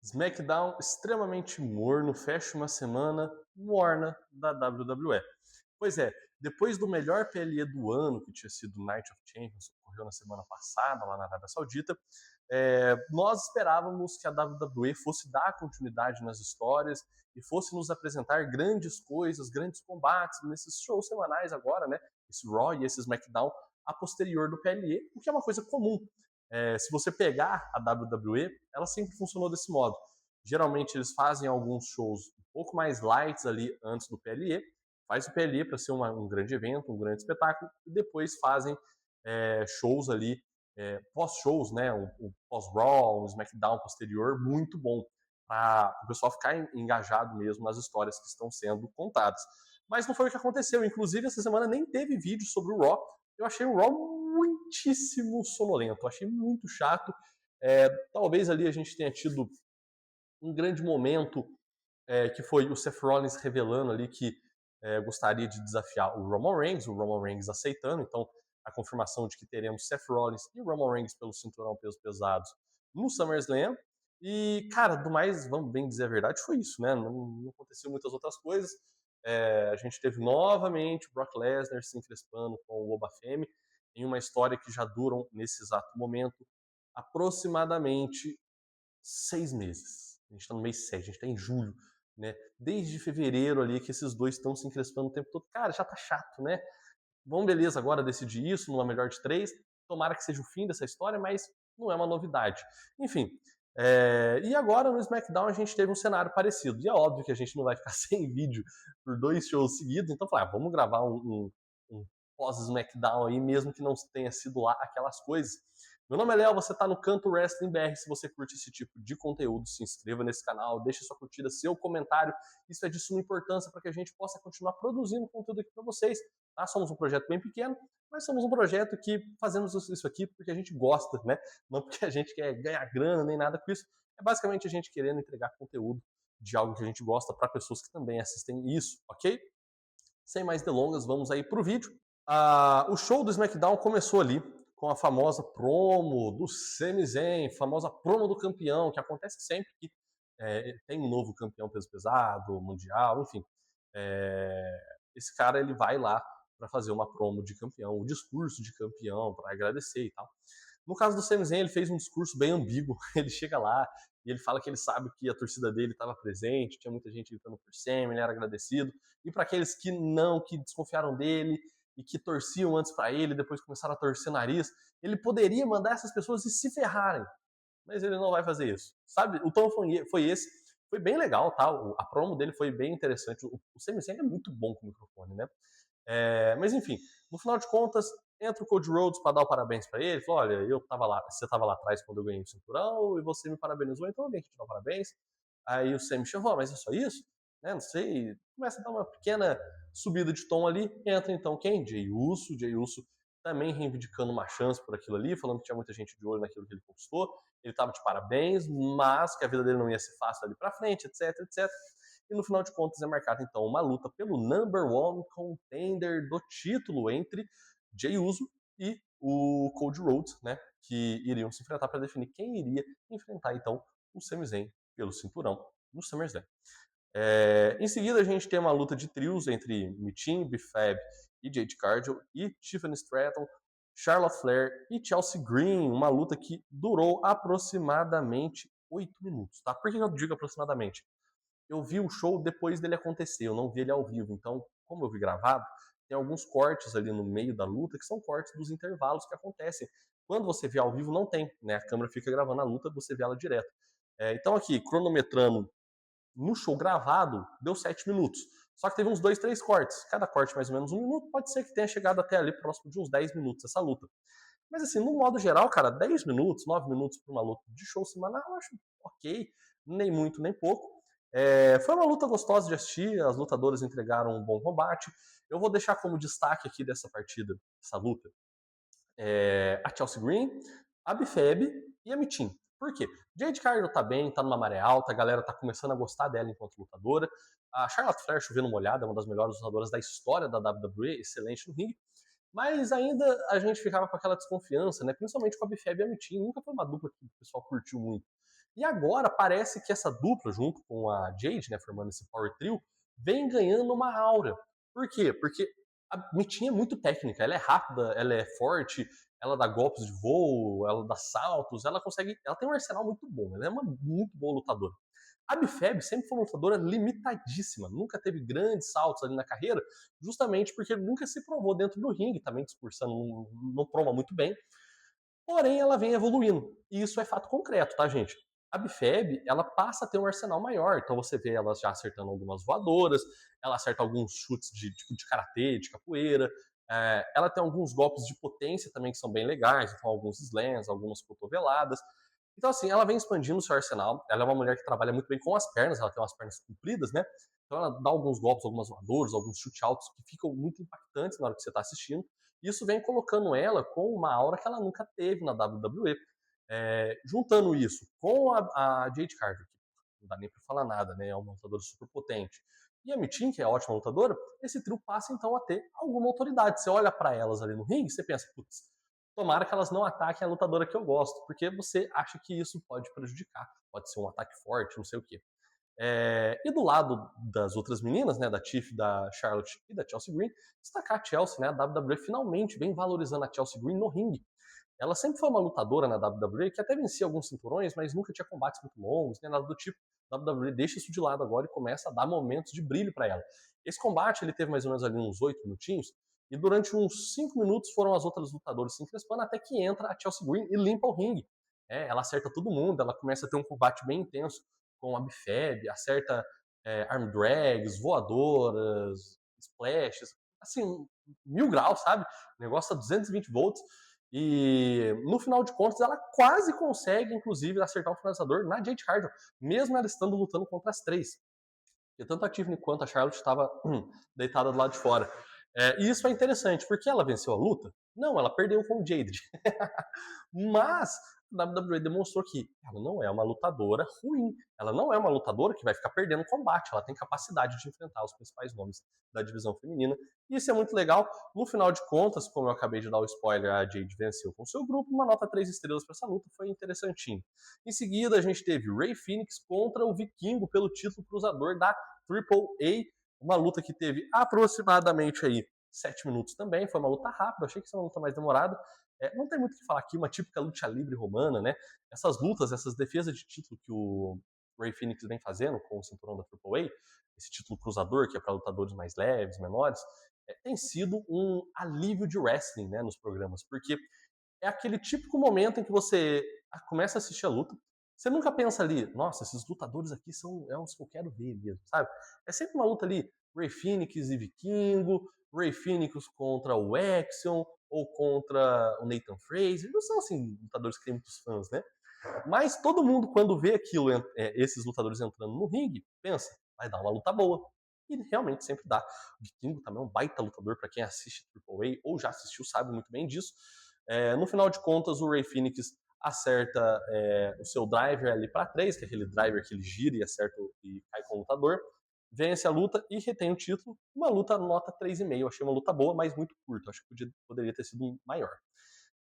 SmackDown extremamente morno, fecha uma semana morna da WWE. Pois é, depois do melhor PLE do ano, que tinha sido Night of Champions, que ocorreu na semana passada lá na Arábia Saudita, nós esperávamos que a WWE fosse dar continuidade nas histórias e fosse nos apresentar grandes coisas, grandes combates nesses shows semanais agora, né? Esse Raw e esse SmackDown a posterior do PLE, o que é uma coisa comum. Se você pegar a WWE, ela sempre funcionou desse modo. Geralmente eles fazem alguns shows um pouco mais lights ali antes do PLE, faz o PLE para ser um grande evento, um grande espetáculo, e depois fazem shows ali, pós-shows, né? Um pós-Raw, um SmackDown posterior, muito bom, para o pessoal ficar engajado mesmo nas histórias que estão sendo contadas. Mas não foi o que aconteceu. Inclusive, essa semana nem teve vídeo sobre o Raw. Eu achei o Raw muitíssimo sonolento, achei muito chato. Talvez ali a gente tenha tido um grande momento que foi o Seth Rollins revelando ali que gostaria de desafiar o Roman Reigns aceitando, então a confirmação de que teremos Seth Rollins e Roman Reigns pelo cinturão pesos pesados no SummerSlam. E, cara, do mais, vamos bem dizer a verdade, foi isso, né? Não aconteceu muitas outras coisas. A gente teve novamente o Brock Lesnar se encrespando com o Oba Femi em uma história que já duram, nesse exato momento, aproximadamente 6 meses. A gente está no mês 7, a gente está em julho, né? Desde fevereiro ali que esses dois estão se encrespando o tempo todo. Cara, já tá chato, né? Vamos, beleza, agora decidir isso numa melhor de três. Tomara que seja o fim dessa história, mas não é uma novidade. Enfim, e agora no SmackDown a gente teve um cenário parecido. E é óbvio que a gente não vai ficar sem vídeo por 2 shows seguidos, então vamos gravar um pós-SmackDown aí, mesmo que não tenha sido lá aquelas coisas. Meu nome é Léo, você está no Canto Wrestling BR. Se você curte esse tipo de conteúdo, se inscreva nesse canal, deixe sua curtida, seu comentário. Isso é de suma importância para que a gente possa continuar produzindo conteúdo aqui para vocês. Tá? Somos um projeto bem pequeno, mas somos um projeto que fazemos isso aqui porque a gente gosta, né? Não porque a gente quer ganhar grana nem nada com isso. É basicamente a gente querendo entregar conteúdo de algo que a gente gosta para pessoas que também assistem isso, ok? Sem mais delongas, vamos aí pro vídeo. O show do SmackDown começou ali com a famosa promo do Sami Zayn, famosa promo do campeão, que acontece sempre que tem um novo campeão peso pesado, mundial, enfim. Esse cara ele vai lá para fazer uma promo de campeão, o discurso de campeão, para agradecer e tal. No caso do Sami Zayn, ele fez um discurso bem ambíguo. Ele chega lá e ele fala que ele sabe que a torcida dele estava presente, tinha muita gente gritando por Sami, ele era agradecido. E para aqueles que não, que desconfiaram dele e que torciam antes para ele, depois começaram a torcer o nariz, ele poderia mandar essas pessoas se ferrarem, mas ele não vai fazer isso. Sabe? O tom foi esse. Foi bem legal, tá? A promo dele foi bem interessante. O Sami Zayn é muito bom com o microfone, né? Mas enfim, no final de contas, entra o Cody Rhodes para dar o parabéns para ele. Falou: olha, você tava lá atrás quando eu ganhei o cinturão e você me parabenizou, então eu venho aqui te dar parabéns. Aí o Sam chamou, mas é só isso? Né, não sei. Começa a dar uma pequena subida de tom ali. Entra então quem? Jey Uso. Jey Uso também reivindicando uma chance por aquilo ali, falando que tinha muita gente de olho naquilo que ele conquistou. Ele estava de parabéns, mas que a vida dele não ia ser fácil ali para frente, etc, etc. E no final de contas é marcada então uma luta pelo number one contender do título entre Jey Uso e o Cody Rhodes, né, que iriam se enfrentar para definir quem iria enfrentar então o Sami Zayn pelo cinturão no SummerSlam. Em seguida a gente tem uma luta de trios entre Michin, Bifab e Jade Cargill e Tiffany Stratton, Charlotte Flair e Chelsea Green, uma luta que durou aproximadamente 8 minutos, tá? Por que eu digo aproximadamente? Eu vi o show depois dele acontecer, eu não vi ele ao vivo. Então, como eu vi gravado, tem alguns cortes ali no meio da luta que são cortes dos intervalos que acontecem. Quando você vê ao vivo, não tem, né? A câmera fica gravando a luta, você vê ela direto. Então, aqui, cronometrando no show gravado, deu 7 minutos. Só que teve uns 2, 3 cortes. Cada corte mais ou menos 1 minuto. Pode ser que tenha chegado até ali próximo de uns 10 minutos essa luta. Mas assim, no modo geral, cara, 10 minutos, 9 minutos para uma luta de show semanal, eu acho ok. Nem muito, nem pouco. Foi uma luta gostosa de assistir, as lutadoras entregaram um bom combate. Eu vou deixar como destaque aqui dessa partida, dessa luta, a Chelsea Green, a Bifeb e a Michin. Por quê? Jade Cargill tá bem, tá numa maré alta, a galera tá começando a gostar dela enquanto lutadora. A Charlotte Flair, chovendo molhada, é uma das melhores lutadoras da história da WWE, excelente no ringue. Mas ainda a gente ficava com aquela desconfiança, né? Principalmente com a Bifeb e a Michin. Nunca foi uma dupla que o pessoal curtiu muito. E agora parece que essa dupla, junto com a Jade, né, formando esse Power Trio, vem ganhando uma aura. Por quê? Porque a Mitinha é muito técnica, ela é rápida, ela é forte, ela dá golpes de voo, ela dá saltos, ela consegue. Ela tem um arsenal muito bom, ela é uma muito boa lutadora. A Bifeb sempre foi uma lutadora limitadíssima, nunca teve grandes saltos ali na carreira, justamente porque nunca se provou dentro do ringue, também discursando não prova muito bem, porém ela vem evoluindo, e isso é fato concreto, tá, gente? A Bifeb, ela passa a ter um arsenal maior, então você vê ela já acertando algumas voadoras, ela acerta alguns chutes de, tipo, de karatê, de capoeira, ela tem alguns golpes de potência também que são bem legais, então alguns slams, algumas cotoveladas, então, assim, ela vem expandindo o seu arsenal. Ela é uma mulher que trabalha muito bem com as pernas, ela tem umas pernas compridas, né? Então, ela dá alguns golpes, algumas voadoras, alguns chute altos que ficam muito impactantes na hora que você está assistindo. Isso vem colocando ela com uma aura que ela nunca teve na WWE. Juntando isso com a Jade Carter, que não dá nem para falar nada, né? É uma lutadora super potente. E a Mitin, que é ótima lutadora, esse trio passa então a ter alguma autoridade. Você olha para elas ali no ringue, você pensa, putz, tomara que elas não ataquem a lutadora que eu gosto, porque você acha que isso pode prejudicar, pode ser um ataque forte, não sei o quê. E do lado das outras meninas, né, da Tiff, da Charlotte e da Chelsea Green, destacar a Chelsea, né, a WWE finalmente vem valorizando a Chelsea Green no ringue. Ela sempre foi uma lutadora na WWE que até vencia alguns cinturões, mas nunca tinha combates muito longos, nem nada do tipo. A WWE deixa isso de lado agora e começa a dar momentos de brilho para ela. Esse combate ele teve mais ou menos ali uns 8 minutinhos, e durante uns 5 minutos foram as outras lutadoras se encrespando até que entra a Chelsea Green e limpa o ringue. Ela acerta todo mundo, ela começa a ter um combate bem intenso com a Bifeb, acerta arm drags, voadoras, splashes, assim, 1000 graus, sabe? O negócio a 220 volts. E no final de contas, ela quase consegue, inclusive, acertar o finalizador na Jade Cargill, mesmo ela estando lutando contra as três. E tanto a Tiffany quanto a Charlotte estava deitada do lado de fora. E isso é interessante, porque ela venceu a luta? Não, ela perdeu com o Jade. Mas a WWE demonstrou que ela não é uma lutadora ruim. Ela não é uma lutadora que vai ficar perdendo combate. Ela tem capacidade de enfrentar os principais nomes da divisão feminina. E isso é muito legal. No final de contas, como eu acabei de dar o spoiler, a Jade venceu com seu grupo. Uma nota 3 estrelas para essa luta. Foi interessantinho. Em seguida, a gente teve Rey Fênix contra o Vikingo pelo título cruzador da AAA. Uma luta que teve aproximadamente aí 7 minutos também. Foi uma luta rápida. Achei que ia ser uma luta mais demorada. Não tem muito o que falar aqui, uma típica luta livre romana, né? Essas lutas, essas defesas de título que o Rey Fênix vem fazendo com o cinturão da AAA, esse título cruzador, que é para lutadores mais leves, menores, tem sido um alívio de wrestling, né, nos programas, porque é aquele típico momento em que você começa a assistir a luta, você nunca pensa ali, nossa, esses lutadores aqui são os que eu quero ver mesmo, sabe? É sempre uma luta ali, Rey Fênix e Vikingo, Rey Fênix contra o Axiom, ou contra o Nathan Fraser, não são assim lutadores que tem muitos fãs, né? Mas todo mundo, quando vê aquilo, esses lutadores entrando no ringue, pensa, vai dar uma luta boa. E realmente sempre dá. O Vikingo também é um baita lutador, para quem assiste AAA ou já assistiu sabe muito bem disso. No final de contas, o Rey Fênix acerta o seu driver ali para 3, que é aquele driver que ele gira e acerta e cai com o lutador. Vence a luta e retém o título. Uma luta nota 3,5. Achei uma luta boa, mas muito curta. Acho que poderia ter sido maior.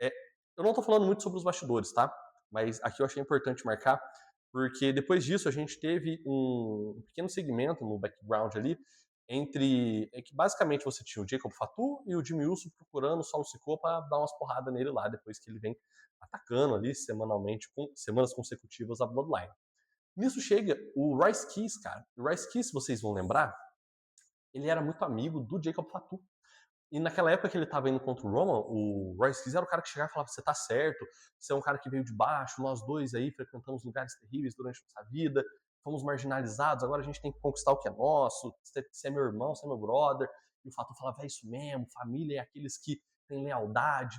É, eu não estou falando muito sobre os bastidores, tá? Mas aqui eu achei importante marcar, porque depois disso a gente teve um pequeno segmento no background ali, que basicamente você tinha o Jacob Fatu e o Jimmy Uso procurando o Solo Sikoa para dar umas porradas nele lá, depois que ele vem atacando ali semanalmente, com semanas consecutivas a Bloodline. Nisso chega o Rice Keys, cara. O Rice Keys, se vocês vão lembrar, ele era muito amigo do Jacob Fatu. E naquela época que ele estava indo contra o Roman, o Royce Keys era o cara que chegava e falava: você tá certo, você é um cara que veio de baixo, nós dois aí frequentamos lugares terríveis durante nossa vida, fomos marginalizados, agora a gente tem que conquistar o que é nosso, você é meu irmão, você é meu brother. E o Fatu falava: é isso mesmo, família é aqueles que têm lealdade.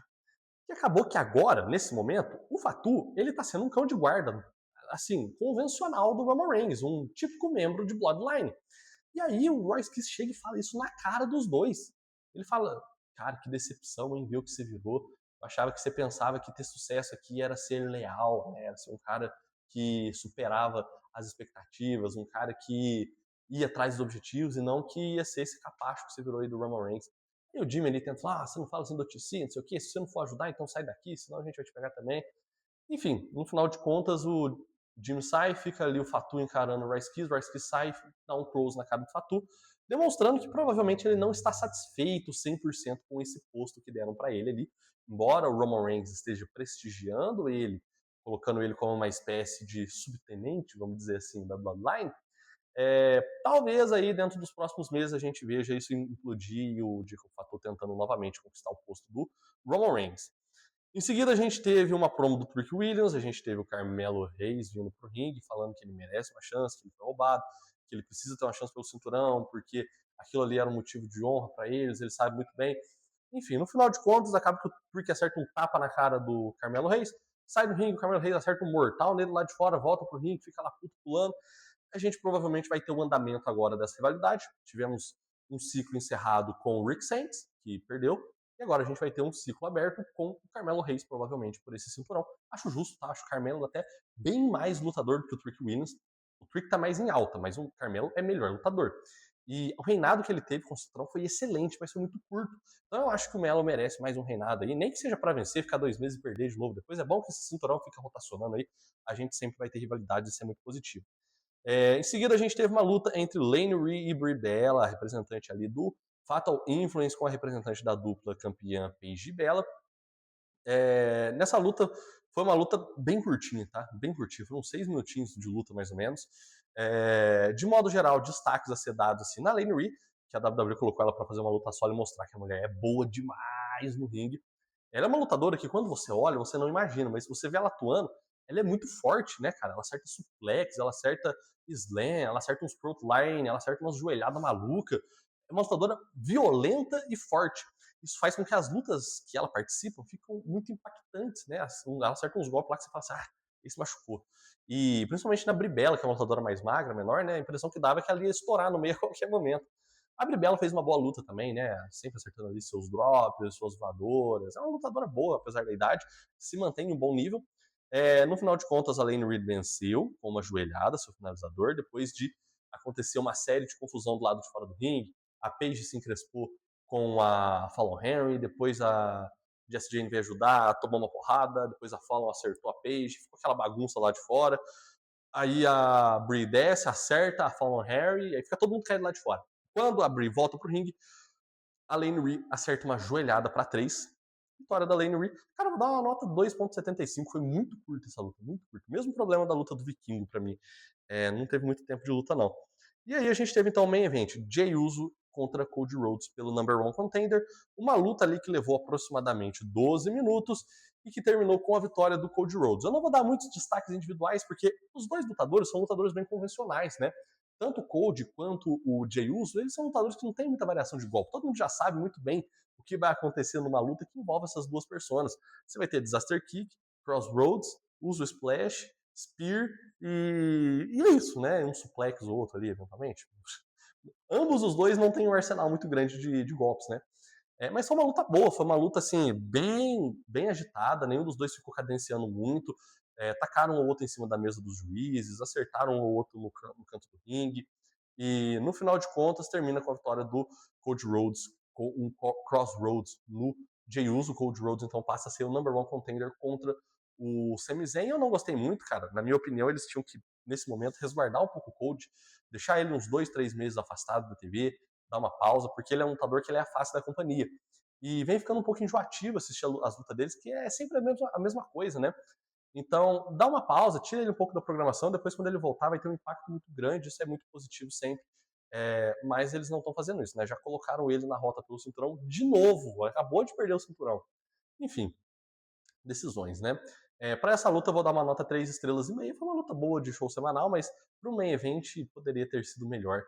E acabou que agora, nesse momento, o Fatu, ele tá sendo um cão de guarda, assim, convencional do Roman Reigns, um típico membro de Bloodline. E aí o Royce Kiss chega e fala isso na cara dos dois. Ele fala, cara, que decepção, hein, ver o que você virou. Eu achava que você pensava que ter sucesso aqui era ser leal, né? Era ser um cara que superava as expectativas, um cara que ia atrás dos objetivos e não que ia ser esse capacho que você virou aí do Roman Reigns. E o Jimmy ali tenta falar, você não fala assim do TC, não sei o quê, se você não for ajudar, então sai daqui, senão a gente vai te pegar também. Enfim, no final de contas, Jimmy sai, fica ali o Fatu encarando o Rice Keys sai, dá um close na cara do Fatu, demonstrando que provavelmente ele não está satisfeito 100% com esse posto que deram para ele ali, embora o Roman Reigns esteja prestigiando ele, colocando ele como uma espécie de subtenente, vamos dizer assim, da Bloodline. Talvez aí dentro dos próximos meses a gente veja isso implodir e o Jacob Fatu tentando novamente conquistar o posto do Roman Reigns. Em seguida a gente teve uma promo do Trick Williams, a gente teve o Carmelo Reis vindo pro ringue falando que ele merece uma chance, que ele foi roubado, que ele precisa ter uma chance pelo cinturão, porque aquilo ali era um motivo de honra para eles, ele sabe muito bem. Enfim, no final de contas, acaba que o Trick acerta um tapa na cara do Carmelo Reis, sai do ringue, o Carmelo Reis acerta um mortal nele lá de fora, volta pro ringue, fica lá puto pulando. A gente provavelmente vai ter o andamento agora dessa rivalidade. Tivemos um ciclo encerrado com o Rick Sainz, que perdeu, e agora a gente vai ter um ciclo aberto com o Carmelo Reis, provavelmente, por esse cinturão. Acho justo, tá? Acho o Carmelo até bem mais lutador do que o Trick Williams. O Trick tá mais em alta, mas o Carmelo é melhor lutador. E o reinado que ele teve com o cinturão foi excelente, mas foi muito curto. Então eu acho que o Melo merece mais um reinado aí, nem que seja para vencer, ficar 2 meses e perder de novo depois. É bom que esse cinturão fica rotacionando aí. A gente sempre vai ter rivalidade, isso é muito positivo. Em seguida, a gente teve uma luta entre Lane Rhee e Brie Bella, a representante ali do Fatal Influence com a representante da dupla campeã Paige Bella. Nessa luta, foi uma luta bem curtinha, tá? Bem curtinha, foram 6 minutinhos de luta, mais ou menos. De modo geral, destaques a ser dados assim, na Lane Rhee, que a WWE colocou ela para fazer uma luta solo e mostrar que a mulher é boa demais no ringue. Ela é uma lutadora que quando você olha, você não imagina, mas se você vê ela atuando, ela é muito forte, né, cara? Ela acerta suplex, ela acerta slam, ela acerta uns frontline, ela acerta umas joelhadas maluca. É uma lutadora violenta e forte. Isso faz com que as lutas que ela participa ficam muito impactantes, né? Ela acerta uns golpes lá que você fala assim, esse machucou. E principalmente na Bribella, que é uma lutadora mais magra, menor, né? A impressão que dava é que ela ia estourar no meio a qualquer momento. A Bribella fez uma boa luta também, né? Sempre acertando ali seus drops, suas voadoras. É uma lutadora boa, apesar da idade. Se mantém em um bom nível. No final de contas, a Lane Reed venceu com uma joelhada, seu finalizador, depois de acontecer uma série de confusão do lado de fora do ringue. A Paige se encrespou com a Fallon Henry, depois a Jessie Jane veio ajudar, tomou uma porrada, depois a Fallon acertou a Paige, ficou aquela bagunça lá de fora. Aí a Brie desce, acerta a Fallon Henry, aí fica todo mundo caindo lá de fora. Quando a Brie volta pro ringue, a Lane Rhee acerta uma joelhada para 3. Vitória da Lane Rhee. Cara, vou dar uma nota 2.75. Foi muito curta essa luta, muito curta. Mesmo problema da luta do Vikingo para mim. Não teve muito tempo de luta, não. E aí a gente teve então o main event, Jey Uso contra Cody Rhodes pelo number one contender. Uma luta ali que levou aproximadamente 12 minutos e que terminou com a vitória do Cody Rhodes. Eu não vou dar muitos destaques individuais, porque os dois lutadores são lutadores bem convencionais, né? Tanto o Cody quanto o Jey Uso, eles são lutadores que não têm muita variação de golpe. Todo mundo já sabe muito bem o que vai acontecer numa luta que envolve essas duas personas. Você vai ter Disaster Kick, Crossroads, Uso Splash, Spear e é isso, né? Um suplex ou outro ali, eventualmente. Ambos os dois não têm um arsenal muito grande de golpes, né? Mas foi uma luta boa, foi uma luta assim, bem agitada, nenhum dos dois ficou cadenciando muito. Tacaram um ou outro em cima da mesa dos juízes, acertaram um ou outro no canto do ringue. E no final de contas, termina com a vitória do Cody Rhodes, com um Crossroads no Jey Uso. O Cody Rhodes então passa a ser o number one contender contra o Sami Zayn. Eu não gostei muito, cara. Na minha opinião, eles tinham que, nesse momento, resguardar um pouco o Cody, deixar ele uns 2, 3 meses afastado da TV, dar uma pausa, porque ele é um lutador que ele é a face da companhia. E vem ficando um pouco enjoativo assistir as lutas deles, que é sempre a mesma coisa, né? Então, dá uma pausa, tira ele um pouco da programação, depois quando ele voltar vai ter um impacto muito grande, isso é muito positivo sempre. Mas eles não estão fazendo isso, né? Já colocaram ele na rota pelo cinturão de novo, acabou de perder o cinturão. Enfim, decisões, né? Para essa luta eu vou dar uma nota 3 estrelas e meia, foi uma luta boa de show semanal, mas para o main event poderia ter sido melhor.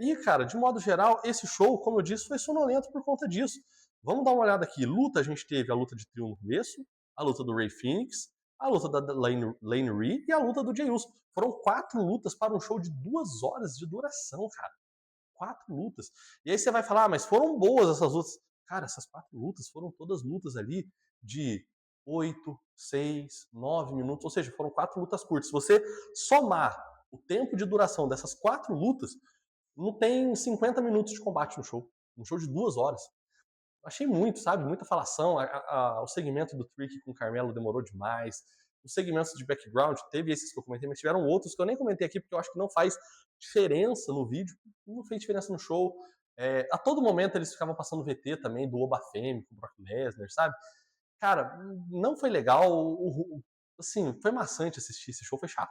E, cara, de modo geral, esse show, como eu disse, foi sonolento por conta disso. Vamos dar uma olhada aqui. Luta, a gente teve a luta de trio no começo, a luta do Rey Fenix, a luta da Lane Rhee e a luta do Jey Uso. Foram 4 lutas para um show de 2 horas de duração, cara. 4 lutas. E aí você vai falar, mas foram boas essas lutas. Cara, essas 4 lutas foram todas lutas ali de 8, 6, 9 minutos, ou seja, foram 4 lutas curtas. Se você somar o tempo de duração dessas 4 lutas, não tem 50 minutos de combate no show. Um show de 2 horas. Achei muito, sabe? Muita falação. O segmento do Trick com o Carmelo demorou demais. Os segmentos de background, teve esses que eu comentei, mas tiveram outros que eu nem comentei aqui, porque eu acho que não faz diferença no vídeo, não fez diferença no show. A todo momento eles ficavam passando VT também do Oba Femi com o Brock Lesnar, sabe? Cara, não foi legal. Assim, foi maçante assistir esse show, foi chato,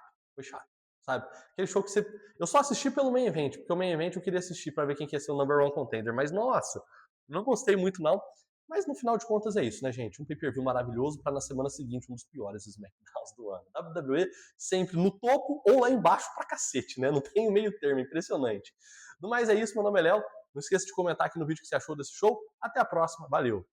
sabe? Aquele show que você. Eu só assisti pelo main event, porque o main event eu queria assistir pra ver quem que ia ser o number one contender, mas nossa, não gostei muito não. Mas no final de contas é isso, né, gente? Um pay-per-view maravilhoso para na semana seguinte um dos piores SmackDowns do ano. WWE sempre no topo ou lá embaixo pra cacete, né? Não tem meio termo, impressionante. No mais é isso, meu nome é Léo. Não esqueça de comentar aqui no vídeo o que você achou desse show. Até a próxima, valeu!